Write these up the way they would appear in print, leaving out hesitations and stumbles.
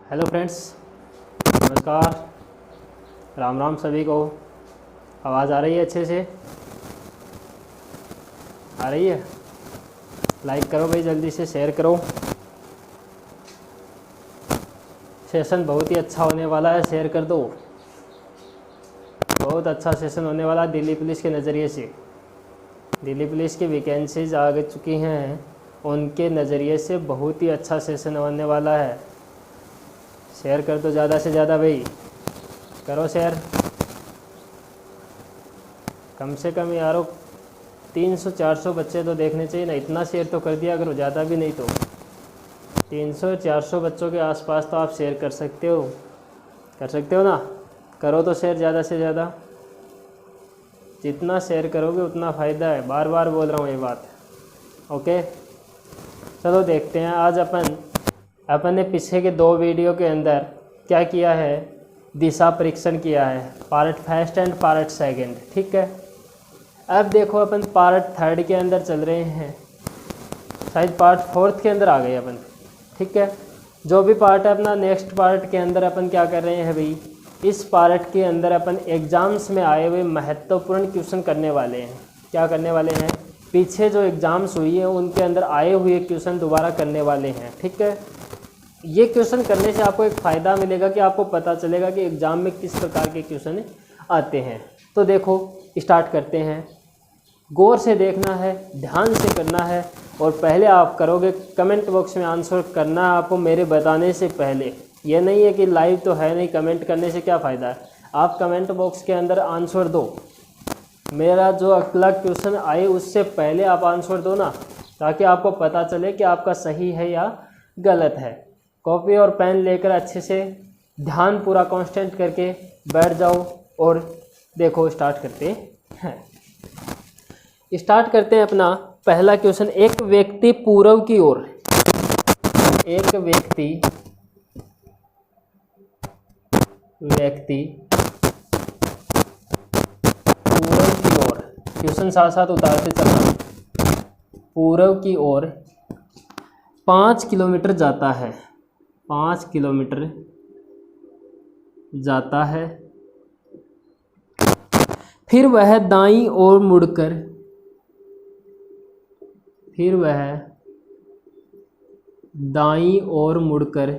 Hello friends, नमस्कार, राम राम सभी को। आवाज़ आ रही है? अच्छे से आ रही है? लाइक करो भाई, जल्दी से शेयर करो। सेशन बहुत ही अच्छा होने वाला है, शेयर कर दो। बहुत अच्छा सेशन होने वाला है दिल्ली पुलिस के नज़रिए से। दिल्ली पुलिस की वैकेंसीज आ चुकी हैं, उनके नज़रिए से बहुत ही अच्छा सेशन होने वाला है। शेयर कर दो ज़्यादा से ज़्यादा भाई, करो शेयर। कम से कम यारो 300-400 बच्चे तो देखने चाहिए ना। इतना शेयर तो कर दिया करो, ज़्यादा भी नहीं तो 300-400 बच्चों के आसपास तो आप शेयर कर सकते हो ना। करो तो शेयर ज़्यादा से ज़्यादा। जितना शेयर करोगे उतना फ़ायदा है, बार बार बोल रहा हूँ ये बात। ओके, चलो देखते हैं। आज अपन ने पीछे के 2 वीडियो के अंदर क्या किया है, दिशा परीक्षण किया है, part first and part second. ठीक है, अब देखो अपन पार्ट थर्ड के अंदर चल रहे हैं, शायद पार्ट फोर्थ के अंदर आ गए अपन। ठीक है, जो भी पार्ट है अपना, नेक्स्ट पार्ट के अंदर अपन क्या कर रहे हैं भाई, इस पार्ट के अंदर अपन एग्ज़ाम्स में आए हुए महत्वपूर्ण क्वेश्चन करने वाले हैं। क्या करने वाले हैं? पीछे जो एग्ज़ाम्स हुई हैं उनके अंदर आए हुए क्वेश्चन दोबारा करने वाले हैं। ठीक है, ये क्वेश्चन करने से आपको एक फ़ायदा मिलेगा कि आपको पता चलेगा कि एग्ज़ाम में किस प्रकार के क्वेश्चन आते हैं। तो देखो, स्टार्ट करते हैं। गौर से देखना है, ध्यान से करना है, और पहले आप करोगे कमेंट बॉक्स में आंसर करना है आपको मेरे बताने से पहले। ये नहीं है कि लाइव तो है नहीं, कमेंट करने से क्या फ़ायदा है। आप कमेंट बॉक्स के अंदर आंसर दो, मेरा जो अगला क्वेश्चन आए उससे पहले आप आंसर दो ना, ताकि आपको पता चले कि आपका सही है या गलत है। कॉपी और पेन लेकर अच्छे से ध्यान पूरा कांस्टेंट करके बैठ जाओ और देखो, स्टार्ट करते हैं। स्टार्ट करते हैं अपना पहला क्वेश्चन। एक व्यक्ति पूर्व की ओर, एक व्यक्ति पूर्व की ओर, क्वेश्चन साथ साथ उतारते चलना। पूर्व की ओर 5 किलोमीटर जाता है, 5 किलोमीटर जाता है, फिर वह दाईं ओर मुड़कर, फिर वह दाईं ओर मुड़कर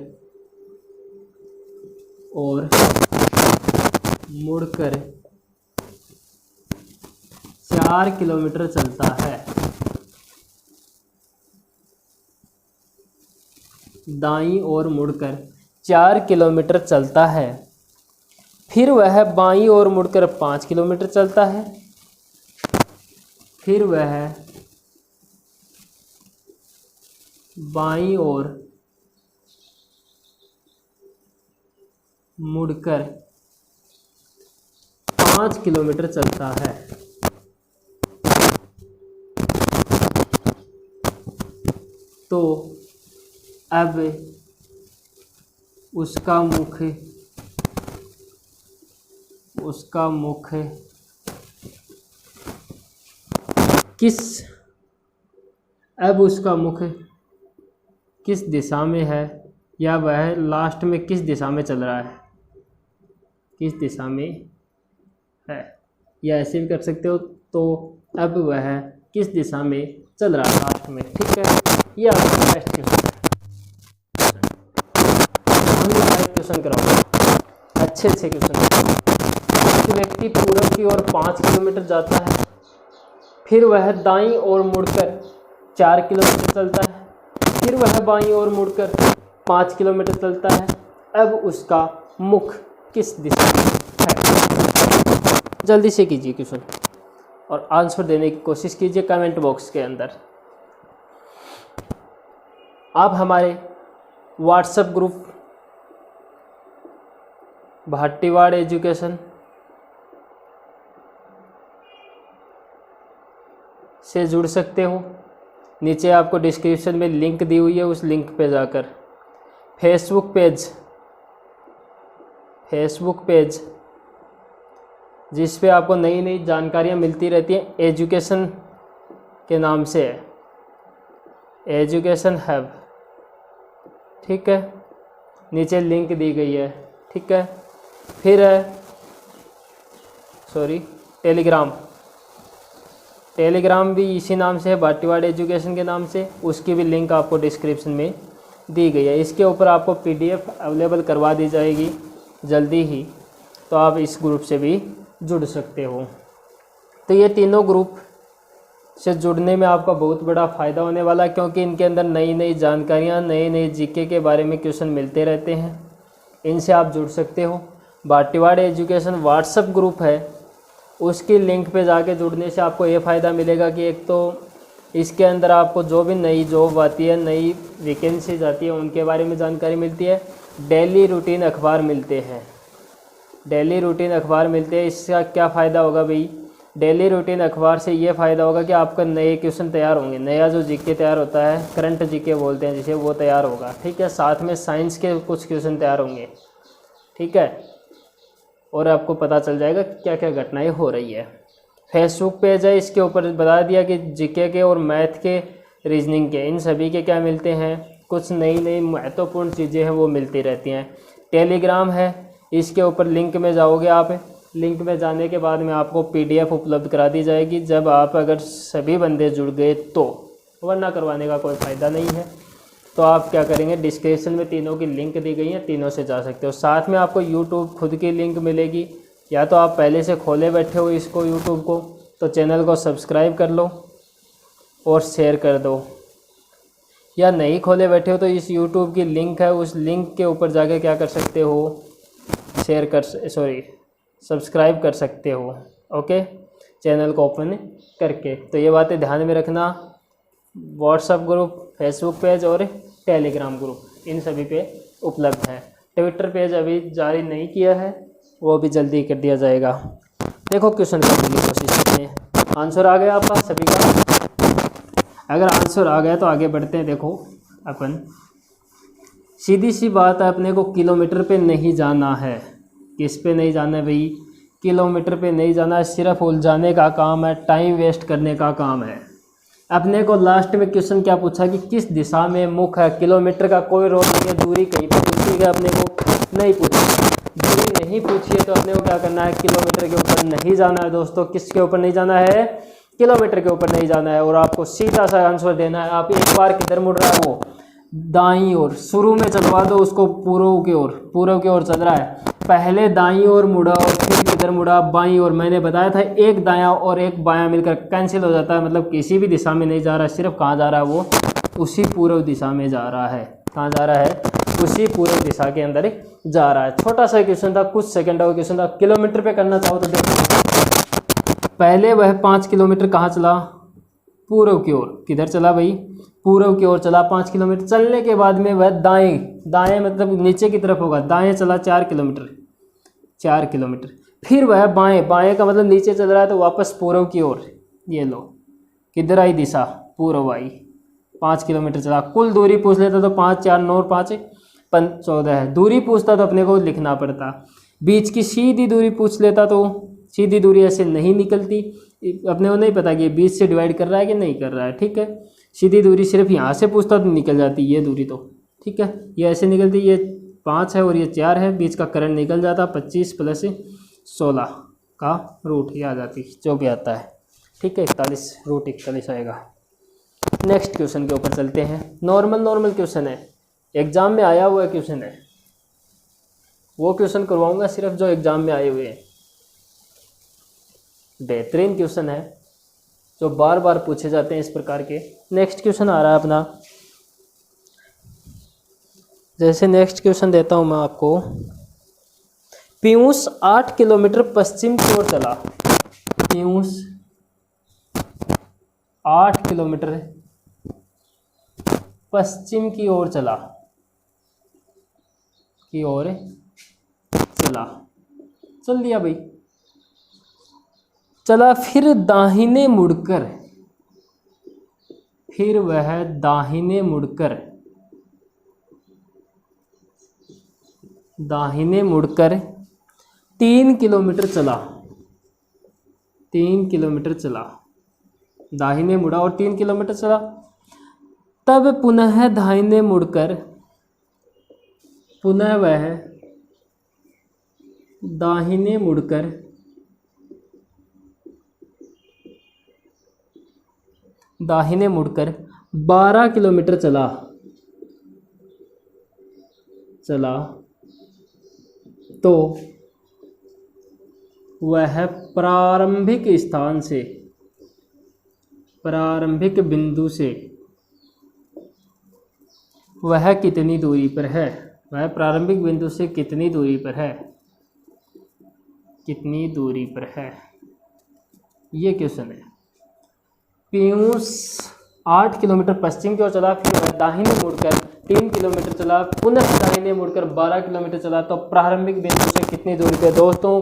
4 किलोमीटर चलता है। दाईं ओर मुड़कर 4 किलोमीटर चलता है, फिर वह बाईं ओर मुड़कर 5 किलोमीटर चलता है, फिर वह बाईं ओर मुड़कर 5 किलोमीटर चलता है। तो अब उसका मुख किस दिशा में है, या वह लास्ट में किस दिशा में चल रहा है, किस दिशा में है, या ऐसे भी कर सकते हो। तो अब वह किस दिशा में चल रहा है लास्ट में। ठीक है, ये आपका नेक्स्ट क्वेश्चन कराओ, अच्छे क्वेश्चन। एक व्यक्ति पूर्व की ओर 5 किलोमीटर जाता है, फिर वह दाईं ओर मुड़कर 4 किलोमीटर चलता है, फिर वह बाईं ओर मुड़कर 5 किलोमीटर चलता है। अब उसका मुख किस दिशा में है? जल्दी से कीजिए क्वेश्चन और आंसर देने की कोशिश कीजिए कमेंट बॉक्स के अंदर। आप हमारे व्हाट्सएप ग्रुप भाटीवाड़ एजुकेशन से जुड़ सकते हो। नीचे आपको डिस्क्रिप्शन में लिंक दी हुई है, उस लिंक पे जाकर फेसबुक पेज जिस पे आपको नई नई जानकारियाँ मिलती रहती हैं, एजुकेशन के नाम से है, एजुकेशन हब। ठीक है, नीचे लिंक दी गई है, ठीक है। फिर है टेलीग्राम भी इसी नाम से है, भाटीवाड़ एजुकेशन के नाम से, उसकी भी लिंक आपको डिस्क्रिप्शन में दी गई है। इसके ऊपर आपको PDF अवेलेबल करवा दी जाएगी जल्दी ही, तो आप इस ग्रुप से भी जुड़ सकते हो। तो ये तीनों ग्रुप से जुड़ने में आपका बहुत बड़ा फ़ायदा होने वाला है, क्योंकि इनके अंदर नई नई जानकारियाँ, नए नए GK के बारे में क्वेश्चन मिलते रहते हैं, इनसे आप जुड़ सकते हो। भाटीवाड़ एजुकेशन व्हाट्सएप ग्रुप है, उसकी लिंक पे जाके जुड़ने से आपको ये फ़ायदा मिलेगा कि एक तो इसके अंदर आपको जो भी नई जॉब आती है, नई वैकेंसीज आती है, उनके बारे में जानकारी मिलती है। डेली रूटीन अखबार मिलते हैं, इसका क्या फ़ायदा होगा भाई? डेली रूटीन अखबार से ये फ़ायदा होगा कि आपका नए क्वेश्चन तैयार होंगे, नया जो GK तैयार होता है, करंट GK बोलते हैं जिसे, वो तैयार होगा, ठीक है। साथ में साइंस के कुछ क्वेश्चन तैयार होंगे, ठीक है। और आपको पता चल जाएगा क्या क्या घटनाएं हो रही है। फेसबुक पेज है, इसके ऊपर बता दिया कि GK के और मैथ के, रीजनिंग के, इन सभी के क्या मिलते हैं, कुछ नई नई महत्वपूर्ण चीज़ें हैं वो मिलती रहती हैं। टेलीग्राम है, इसके ऊपर लिंक में जाओगे आप, लिंक में जाने के बाद में आपको PDF उपलब्ध करा दी जाएगी, जब आप अगर सभी बंदे जुड़ गए तो, वरना करवाने का कोई फ़ायदा नहीं है। तो आप क्या करेंगे, डिस्क्रिप्शन में तीनों की लिंक दी गई है, तीनों से जा सकते हो। साथ में आपको YouTube खुद की लिंक मिलेगी, या तो आप पहले से खोले बैठे हो इसको YouTube को, तो चैनल को सब्सक्राइब कर लो और शेयर कर दो, या नहीं खोले बैठे हो तो इस YouTube की लिंक है, उस लिंक के ऊपर जाके क्या कर सकते हो, सब्सक्राइब कर सकते हो, ओके, चैनल को ओपन करके। तो ये बातें ध्यान में रखना। व्हाट्सएप ग्रुप, फेसबुक पेज और टेलीग्राम ग्रुप, इन सभी पे उपलब्ध है। ट्विटर पेज अभी जारी नहीं किया है, वो भी जल्दी कर दिया जाएगा। देखो क्वेश्चन करने की कोशिश करते हैं। आंसर आ गया आपका सभी का? अगर आंसर आ गया तो आगे बढ़ते हैं। देखो अपन, सीधी सी बात है, अपने को किलोमीटर पे नहीं जाना है। किस पे नहीं जाना है भाई? किलोमीटर पे नहीं जाना है, सिर्फ उलझाने का काम है, टाइम वेस्ट करने का काम है। अपने को लास्ट में क्वेश्चन क्या पूछा कि किस दिशा में मुख है? किलोमीटर का कोई रोल नहीं है, दूरी कहीं पर पूछी है, अपने को नहीं पूछी, दूरी नहीं पूछी है, तो अपने को क्या करना है, किलोमीटर के ऊपर नहीं जाना है दोस्तों। किसके ऊपर नहीं जाना है? किलोमीटर के ऊपर नहीं जाना है। और आपको सीधा सा आंसर देना है। आप एक बार किधर मुड़ रहा है, वो दाईं ओर, शुरू में चलवा दो उसको पूर्व की ओर चल रहा है, पहले दाईं ओर मुड़ा और फिर किधर मुड़ा, बाईं ओर। मैंने बताया था एक दायां और एक बायां मिलकर कैंसिल हो जाता है, मतलब किसी भी दिशा में नहीं जा रहा है, सिर्फ कहाँ जा रहा है, वो उसी पूर्व दिशा में जा रहा है। कहाँ जा रहा है? उसी पूर्व दिशा के अंदर जा रहा है। छोटा सा क्वेश्चन था, कुछ सेकंड का क्वेश्चन था। किलोमीटर पे करना चाहो तो देखो, पहले वह 5 किलोमीटर कहाँ चला? पूर्व की ओर। किधर चला भाई? पूर्व की ओर चला 5 किलोमीटर। चलने के बाद में वह दाएं मतलब नीचे की तरफ होगा, दाएं चला 4 किलोमीटर। फिर वह बाएं का मतलब नीचे चल रहा है, तो वापस पूर्व की ओर। ये लो, किधर आई दिशा? पूर्व आई। 5 किलोमीटर चला। कुल दूरी पूछ लेता तो 5 4 9 5 14 है। दूरी पूछता तो अपने को लिखना पड़ता। बीच की सीधी दूरी पूछ लेता तो सीधी दूरी ऐसे नहीं निकलती, अपने को नहीं पता कि बीच से डिवाइड कर रहा है कि नहीं कर रहा है, ठीक है। सीधी दूरी सिर्फ यहाँ से पूछता तो निकल जाती ये दूरी, तो ठीक है। ये ऐसे निकलती, ये 5 है और ये 4 है, बीच का करंट निकल जाता 25 + 16 का रूट, ये आ जाती जो भी आता है, ठीक है। 41 रूट 41 आएगा। नेक्स्ट क्वेश्चन के ऊपर चलते हैं। नॉर्मल क्वेश्चन है, एग्जाम में आया हुआ क्वेश्चन है, वो क्वेश्चन करवाऊंगा सिर्फ जो एग्जाम में आए हुए हैं। बेहतरीन क्वेश्चन है जो बार बार पूछे जाते हैं इस प्रकार के। नेक्स्ट क्वेश्चन आ रहा है अपना, जैसे नेक्स्ट क्वेश्चन देता हूं मैं आपको। पीयूष 8 किलोमीटर पश्चिम की ओर चला। पीयूष 8 किलोमीटर पश्चिम की ओर चला, चल दिया भाई। चला, फिर दाहिने मुड़कर, फिर वह दाहिने मुड़कर 3 किलोमीटर चला। 3 किलोमीटर चला, दाहिने मुड़ा और 3 किलोमीटर चला। तब पुनः दाहिने मुड़कर पुनः वह दाहिने मुड़कर 12 किलोमीटर चला तो वह प्रारंभिक बिंदु से वह कितनी दूरी पर है? वह प्रारंभिक बिंदु से कितनी दूरी पर है? कितनी दूरी पर है, ये क्वेश्चन है। पीयूष 8 किलोमीटर पश्चिम की ओर चला, फिर वह दाहिने मुड़कर 3 किलोमीटर चला, पुनः दाहिने मुड़कर 12 किलोमीटर चला तो प्रारंभिक बिंदु से कितनी दूरी पे? दोस्तों,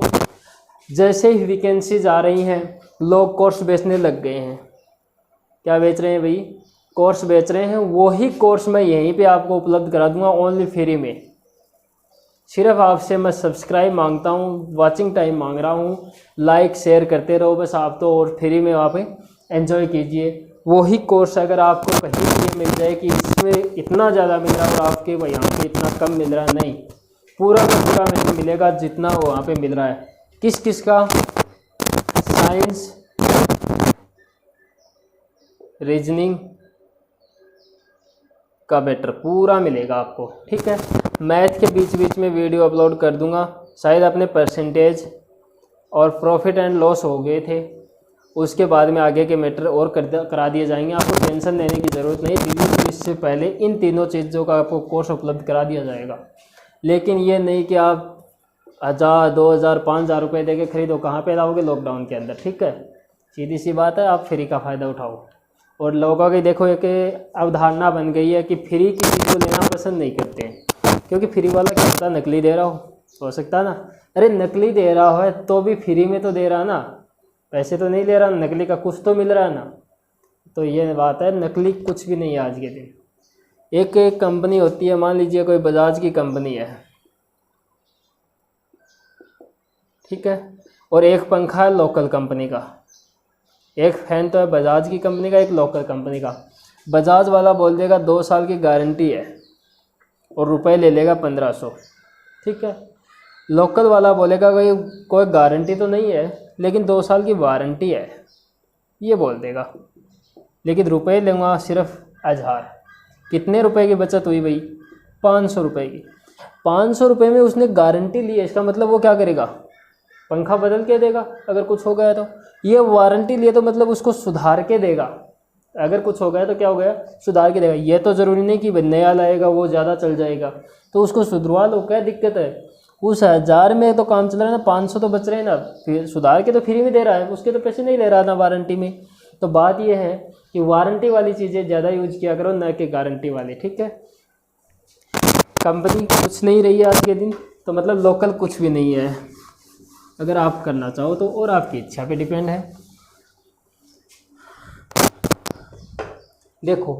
जैसे ही वैकेंसीज आ रही हैं लोग कोर्स बेचने लग गए हैं। क्या बेच रहे हैं भाई? कोर्स बेच रहे हैं। वही कोर्स मैं यहीं पे आपको उपलब्ध करा दूंगा ओनली फ्री में। सिर्फ आपसे मैं सब्सक्राइब मांगता हूँ, वॉचिंग टाइम मांग रहा हूँ, लाइक शेयर करते रहो बस आप तो, और फ्री में वहाँ पे एंजॉय कीजिए। वही कोर्स अगर आपको कहीं भी मिल जाए कि इसमें इतना ज़्यादा मिल रहा है और आपके यहाँ पे इतना कम मिल रहा है, नहीं, पूरा का पूरा में मिलेगा जितना वहाँ पे मिल रहा है। किस किस का? साइंस, रीजनिंग का बेटर पूरा मिलेगा आपको, ठीक है। मैथ के बीच बीच में वीडियो अपलोड कर दूंगा। शायद अपने परसेंटेज और प्रॉफिट एंड लॉस हो गए थे, उसके बाद में आगे के मैटर और करा दिए जाएंगे। आपको टेंशन लेने की ज़रूरत नहीं। रिव्यू इससे पहले इन तीनों चीज़ों का आपको कोर्स उपलब्ध करा दिया जाएगा। लेकिन ये नहीं कि आप 1000, 2000, 5000 रुपये दे के खरीदो। कहाँ पे लाओगे? लॉकडाउन के अंदर, ठीक है। सीधी सी बात है, आप फ्री का फ़ायदा उठाओ। और लोगों की देखो एक अवधारणा बन गई है कि फ्री की चीज़ को लेना पसंद नहीं करते हैं, क्योंकि फ्री वाला क्या होता है? नकली दे रहा हो सकता है ना। अरे नकली दे रहा है तो भी फ्री में तो दे रहा ना, पैसे तो नहीं ले रहा, नकली का कुछ तो मिल रहा है ना। तो ये बात है, नकली कुछ भी नहीं है आज के दिन। एक कंपनी होती है, मान लीजिए कोई बजाज की कंपनी है, ठीक है, और एक पंखा है लोकल कंपनी का, एक फैन तो है बजाज की कंपनी का, एक लोकल कंपनी का। बजाज वाला बोल देगा 2 साल की गारंटी है और रुपए ले लेगा 1500, ठीक है। लोकल वाला बोलेगा भाई कोई गारंटी तो नहीं है लेकिन 2 साल की वारंटी है, ये बोल देगा, लेकिन रुपए लूँगा सिर्फ 1000। कितने रुपए की बचत हुई भाई? 500 रुपये की। 500 रुपये में उसने गारंटी ली है, इसका मतलब वो क्या करेगा? पंखा बदल के देगा अगर कुछ हो गया तो। ये वारंटी लिए तो मतलब उसको सुधार के देगा, अगर कुछ हो गया तो क्या हो गया? सुधार के देगा। ये तो ज़रूरी नहीं कि नया लाएगा वो ज़्यादा चल जाएगा, तो उसको सुधरवा लो, क्या दिक्कत है? उस 1000 में तो काम चल रहा है ना, 500 तो बच रहे हैं ना, फिर सुधार के तो फ्री में दे रहा है, उसके तो पैसे नहीं ले रहा ना वारंटी में। तो बात ये है कि वारंटी वाली चीज़ें ज़्यादा यूज किया करो, न कि गारंटी वाली, ठीक है। कंपनी कुछ नहीं रही है आज के दिन, तो मतलब लोकल कुछ भी नहीं है। अगर आप करना चाहो तो, और आपकी इच्छा पे डिपेंड है। देखो,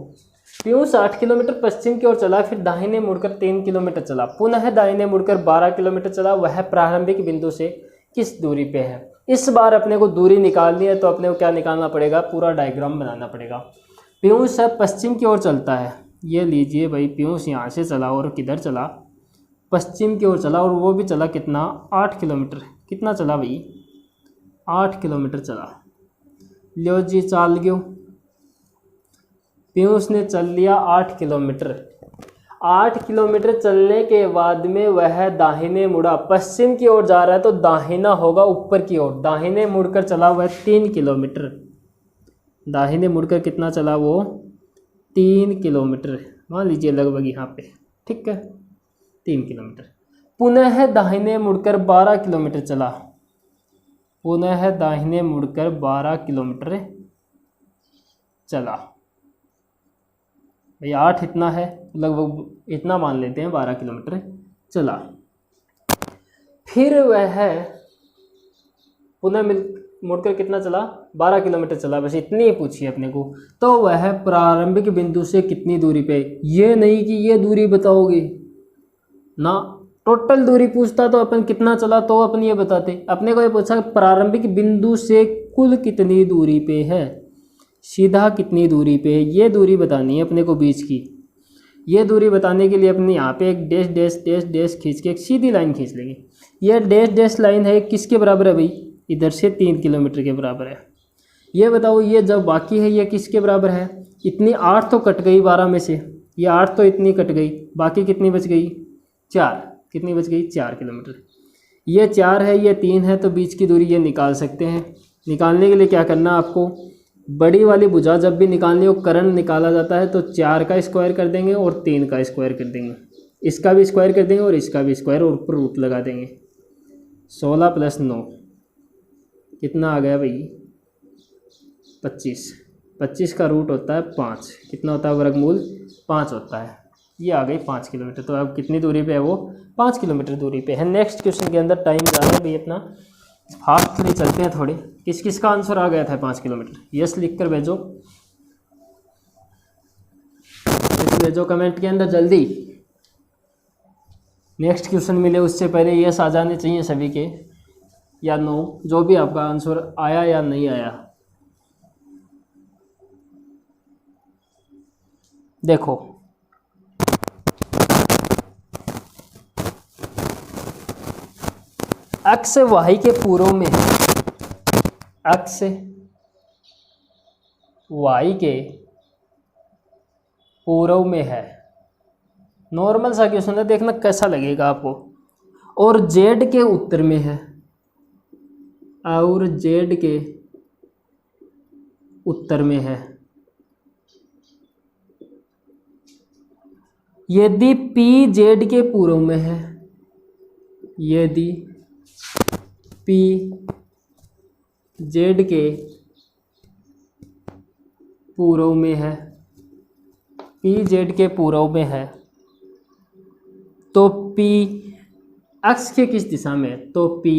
पीयूष 8 किलोमीटर पश्चिम की ओर चला, फिर दाहिने मुड़कर 3 किलोमीटर चला, पुनः दाहिने मुड़कर 12 किलोमीटर चला। वह प्रारंभिक बिंदु से किस दूरी पे है? इस बार अपने को दूरी निकालनी है तो अपने को क्या निकालना पड़ेगा? पूरा डायग्राम बनाना पड़ेगा। पीयूष पश्चिम की ओर चलता है, ये लीजिए भाई, पीयूष यहाँ से चला और किधर चला? पश्चिम की ओर चला, और वो भी चला कितना? 8 किलोमीटर। कितना चला भाई? 8 किलोमीटर चला। लो जी, चाल गयो। पीयूष ने चल लिया 8 किलोमीटर। 8 किलोमीटर चलने के बाद में वह दाहिने मुड़ा, पश्चिम की ओर जा रहा है तो दाहिना होगा ऊपर की ओर। दाहिने मुड़कर चला वह 3 किलोमीटर। दाहिने मुड़कर कितना चला वो? 3 किलोमीटर, मान लीजिए लगभग यहाँ पे, ठीक है, 3 किलोमीटर। पुनः दाहिने मुड़कर 12 किलोमीटर चला। पुनः दाहिने मुड़कर 12 किलोमीटर चला। भाई 8 इतना है, लगभग इतना मान लेते हैं, 12 किलोमीटर चला। फिर वह पुनः मुड़कर कितना चला? 12 किलोमीटर चला। बस इतनी ही पूछी अपने को। तो वह प्रारंभिक बिंदु से कितनी दूरी पे? ये नहीं कि ये दूरी बताओगे ना, टोटल दूरी पूछता तो अपन कितना चला तो अपन ये बताते। अपने को ये पूछा प्रारंभिक बिंदु से कुल कितनी दूरी पे है, सीधा कितनी दूरी पे है, ये दूरी बतानी है अपने को बीच की। ये दूरी बताने के लिए अपने यहाँ पे एक डैश डैश डैश डैश खींच के एक सीधी लाइन खींच लेंगे। ये डैश डैश लाइन है किसके बराबर है भाई, इधर से 3 किलोमीटर के बराबर है। ये बताओ ये जब बाकी है ये किसके बराबर है, इतनी 8 तो कट गई 12 में से, ये 8 तो इतनी कट गई, बाकी कितनी बच गई 4, कितनी बच गई 4 किलोमीटर। ये 4 है ये 3 है, तो बीच की दूरी ये निकाल सकते हैं। निकालने के लिए क्या करना आपको, बड़ी वाली भुजा जब भी निकालनी हो, कर्ण निकाला जाता है तो 4 का स्क्वायर कर देंगे और 3 का स्क्वायर कर देंगे, इसका भी स्क्वायर कर देंगे और इसका भी स्क्वायर और ऊपर रूट लगा देंगे। 16 + 9 कितना आ गया भाई 25, 25 का रूट होता है 5, कितना होता है वर्गमूल 5 होता है। ये आ गई 5 किलोमीटर। तो अब कितनी दूरी पे है वो 5 किलोमीटर दूरी पे है। नेक्स्ट क्वेश्चन के अंदर टाइम ज़्यादा है भाई, अपना फास्टली चलते हैं थोड़े। किस किस का आंसर आ गया था 5 किलोमीटर, यस लिख कर भेजो, भेजो कमेंट के अंदर जल्दी। नेक्स्ट क्वेश्चन मिले उससे पहले यस आ जाने चाहिए सभी के, या नो, जो भी आपका आंसर आया या नहीं आया। देखो अक्ष वाई के पूर्व में है, अक्ष वाई के पूर्व में है। नॉर्मल सा क्वेश्चन है, देखना कैसा लगेगा आपको। और जेड के उत्तर में है, और जेड के उत्तर में है। यदि पी जेड के पूर्व में है, यदि पी जेड के पूर्व में है, पी जेड के पूर्व में है, तो पी अक्ष के किस दिशा में है, तो पी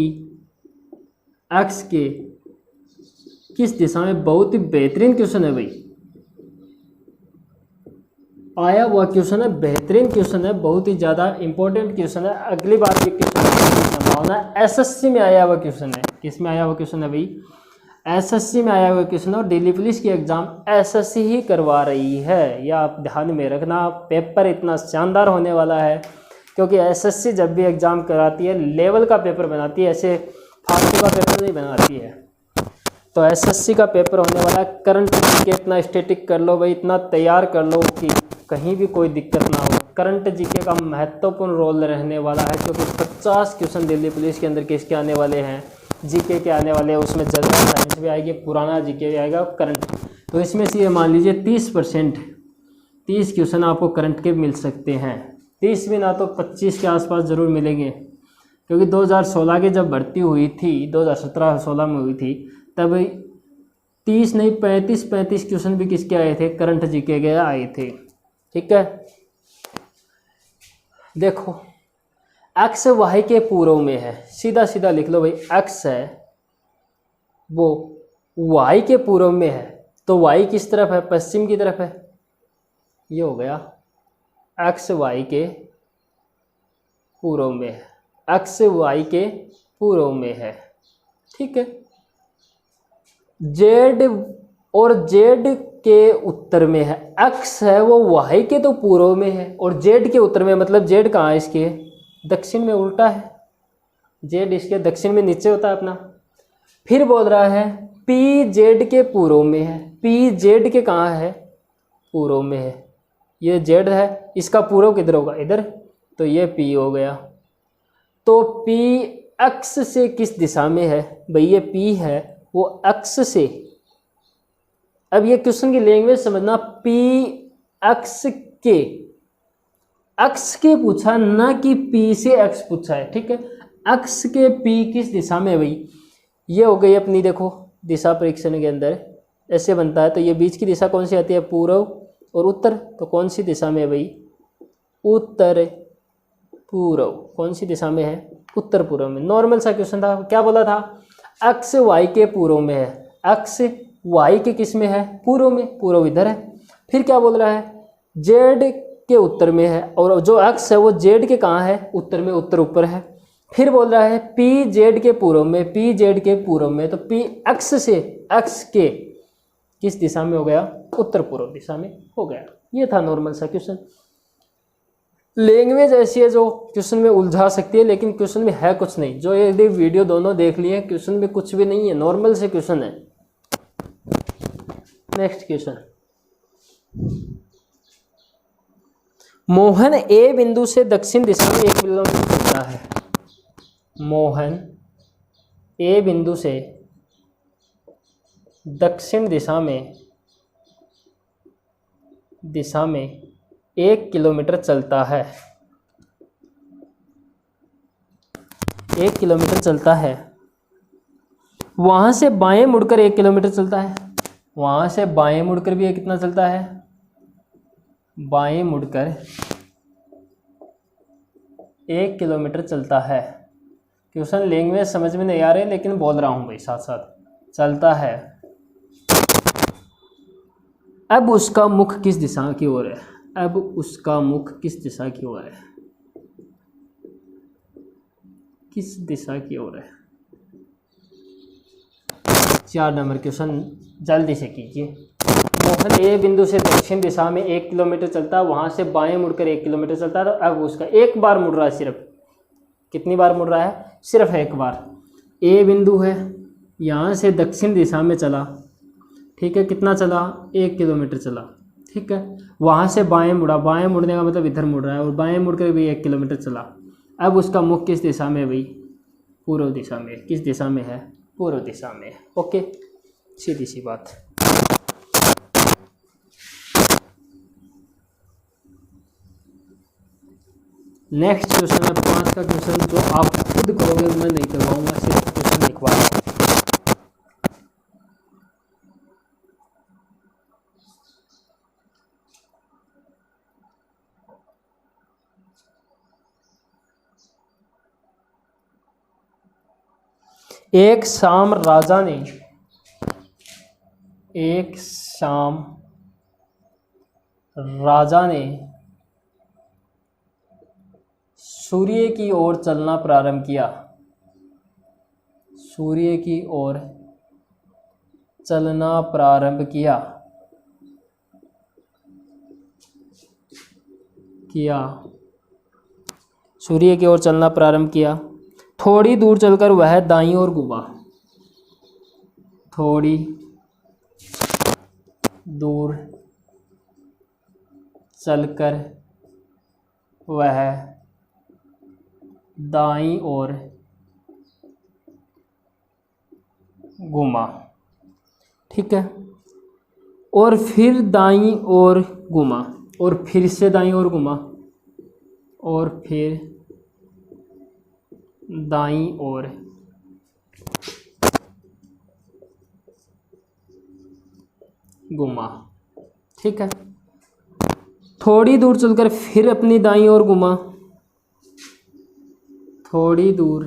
अक्ष के किस दिशा में। बहुत ही बेहतरीन क्वेश्चन है भाई, आया हुआ क्वेश्चन है, बेहतरीन क्वेश्चन है, बहुत ही ज़्यादा इंपॉर्टेंट क्वेश्चन है। अगली बार ये क्वेश्चन की संभावना एसएससी में आया हुआ क्वेश्चन है। किस में आया हुआ क्वेश्चन है भाई, एसएससी में आया हुआ क्वेश्चन है। और दिल्ली पुलिस की एग्ज़ाम एसएससी ही करवा रही है, यह आप ध्यान में रखना। पेपर इतना शानदार होने वाला है, क्योंकि एसएससी जब भी एग्ज़ाम कराती है लेवल का पेपर बनाती है, ऐसे फालतू का पेपर नहीं बनाती है। तो एसएससी का पेपर होने वाला है। करंट जीके इतना स्टैटिक कर लो भाई, इतना तैयार कर लो कि कहीं भी कोई दिक्कत ना हो। करंट जीके का महत्वपूर्ण रोल रहने वाला है, क्योंकि 50 क्वेश्चन दिल्ली पुलिस के अंदर किसके आने वाले हैं, जीके के आने वाले हैं। उसमें जनरल साइंस भी आएगी, पुराना जीके भी आएगा, करंट। तो इसमें से ये मान लीजिए 30% 30 क्वेश्चन आपको करंट के मिल सकते हैं। 30 भी ना तो 25 के आसपास ज़रूर मिलेंगे, क्योंकि 2016 की जब भर्ती हुई थी, 2017-16 में हुई थी, तब 30 नहीं 35 क्वेश्चन भी किसके आए थे, करंट जीके के आए थे। ठीक है, देखो एक्स वाई के पूर्व में है, सीधा सीधा लिख लो भाई, एक्स है वो वाई के पूर्व में है, तो वाई किस तरफ है, पश्चिम की तरफ है। ये हो गया एक्स वाई के पूर्व में है, एक्स वाई के पूर्व में है। ठीक है, जेड और जेड के उत्तर में है, एक्स है वो वाई के तो पूर्व में है और जेड के उत्तर में, मतलब जेड कहाँ है, इसके दक्षिण में, उल्टा है। जेड इसके दक्षिण में नीचे होता है अपना। फिर बोल रहा है पी जेड के पूर्व में है, पी जेड के कहाँ है, पूर्व में है। ये जेड है, इसका पूर्व किधर होगा, इधर, तो ये पी हो गया। तो पी एक्स से किस दिशा में है भाई, ये पी है वो एक्स से। अब ये क्वेश्चन की लैंग्वेज समझना, पी एक्स के, एक्स के पूछा ना कि पी से एक्स पूछा है। ठीक है, एक्स के पी किस दिशा में है भाई, ये हो गई अपनी, देखो दिशा परीक्षण के अंदर ऐसे बनता है। तो ये बीच की दिशा कौन सी आती है, पूर्व और उत्तर, तो कौन सी दिशा में है भाई, उत्तर पूर्व। कौन सी दिशा में है, उत्तर पूर्व में। नॉर्मल सा क्वेश्चन था, क्या बोला था, एक्स वाई के पूर्व में है, एक्स वाई के किस में है, पूर्व में, पूर्व इधर है। फिर क्या बोल रहा है, जेड के उत्तर में है, और जो एक्स है वो जेड के कहाँ है, उत्तर में, उत्तर ऊपर है। फिर बोल रहा है पी जेड के पूर्व में, पी जेड के पूर्व में, तो पी एक्स से एक्स के किस दिशा में हो गया, उत्तर पूर्व दिशा में हो गया। ये था नॉर्मल सा क्वेश्चन। लैंग्वेज ऐसी है जो क्वेश्चन में उलझा सकती है, लेकिन क्वेश्चन में है कुछ नहीं। जो ये वीडियो दोनों देख लिए, क्वेश्चन में कुछ भी नहीं है, नॉर्मल से क्वेश्चन है। नेक्स्ट क्वेश्चन, मोहन ए बिंदु से दक्षिण दिशा में 1 किलोमीटर चलता है। मोहन ए बिंदु से दक्षिण दिशा में 1 किलोमीटर चलता है। 1 किलोमीटर चलता है। वहां से बाएं मुड़कर 1 किलोमीटर चलता है। वहां से बाएं मुड़कर भी ये कितना चलता है? बाएं मुड़कर 1 किलोमीटर चलता है। क्वेश्चन लैंग्वेज समझ में नहीं आ रही, लेकिन बोल रहा हूं भाई साथ साथ। चलता है। अब उसका मुख किस दिशा की ओर है? अब उसका मुख किस दिशा की ओर है? किस दिशा की ओर है? 4 नंबर क्वेश्चन जल्दी से कीजिए। मोहन ए बिंदु से दक्षिण दिशा में 1 किलोमीटर चलता है। वहां से बाएं मुड़कर 1 किलोमीटर चलता है। तो अब उसका एक बार मुड़ रहा है सिर्फ। कितनी बार मुड़ रहा है? सिर्फ एक बार। ए बिंदु है, यहाँ से दक्षिण दिशा में चला, ठीक है। कितना चला? 1 किलोमीटर चला, ठीक है। वहाँ से बाएं मुड़ा, बाएं मुड़ने का मतलब इधर मुड़ रहा है, और बाएं मुड़ कर भी 1 किलोमीटर चला। अब उसका मुख किस दिशा में है भाई? पूर्व दिशा में। किस दिशा में है? पूर्व दिशा में। ओके, सीधी सी बात। नेक्स्ट क्वेश्चन है 5 का क्वेश्चन, जो आप खुद करोगे, मैं नहीं करवाऊंगा, सिर्फ क्वेश्चन लिखवा। एक शाम राजा ने सूर्य की ओर चलना प्रारंभ किया। सूर्य की ओर चलना प्रारंभ किया। सूर्य की ओर चलना प्रारंभ किया। थोड़ी दूर चलकर वह दाईं ओर घूमा। थोड़ी दूर चलकर वह दाईं ओर घूमा, ठीक है। और फिर दाईं ओर घूमा, और फिर से दाईं ओर घूमा, और फिर दाईं ओर घूमा, ठीक है। थोड़ी दूर चलकर फिर अपनी दाईं ओर घूमा। थोड़ी दूर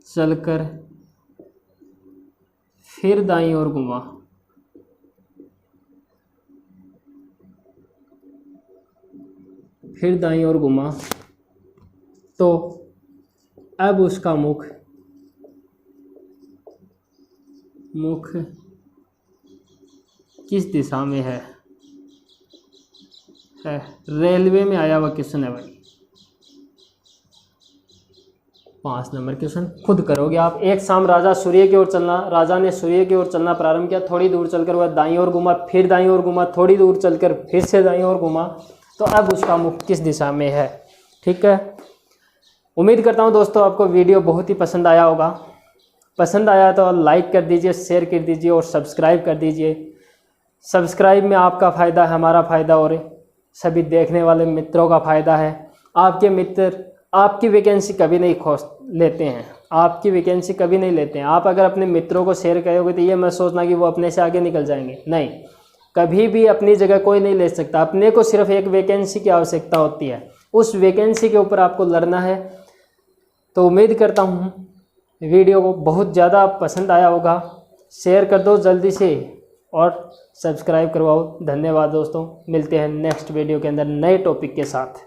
चलकर फिर दाईं ओर घूमा। फिर दाईं ओर घूमा। तो अब उसका मुख किस दिशा में है? रेलवे में आया हुआ क्वेश्चन है भाई। 5 नंबर क्वेश्चन खुद करोगे आप। एक शाम राजा ने सूर्य की ओर चलना प्रारंभ किया। थोड़ी दूर चलकर वह दाईं ओर घूमा, फिर दाईं ओर घूमा, थोड़ी दूर चलकर फिर से दाईं ओर घूमा। तो अब उसका मुख किस दिशा में है? ठीक है। उम्मीद करता हूँ दोस्तों आपको वीडियो बहुत ही पसंद आया होगा। पसंद आया तो लाइक कर दीजिए, शेयर कर दीजिए और सब्सक्राइब कर दीजिए। सब्सक्राइब में आपका फ़ायदा है, हमारा फ़ायदा और सभी देखने वाले मित्रों का फ़ायदा है। आपके मित्र आपकी वैकेंसी कभी नहीं खोज लेते हैं, आपकी वैकेंसी कभी नहीं लेते हैं। आप अगर अपने मित्रों को शेयर करोगे तो ये मत सोचना कि वो अपने से आगे निकल जाएंगे, नहीं, कभी भी अपनी जगह कोई नहीं ले सकता। अपने को सिर्फ एक वैकेंसी की आवश्यकता होती है, उस वैकेंसी के ऊपर आपको लड़ना है। तो उम्मीद करता हूँ वीडियो को बहुत ज़्यादा पसंद आया होगा। शेयर कर दो जल्दी से और सब्सक्राइब करवाओ। धन्यवाद दोस्तों, मिलते हैं नेक्स्ट वीडियो के अंदर नए टॉपिक के साथ।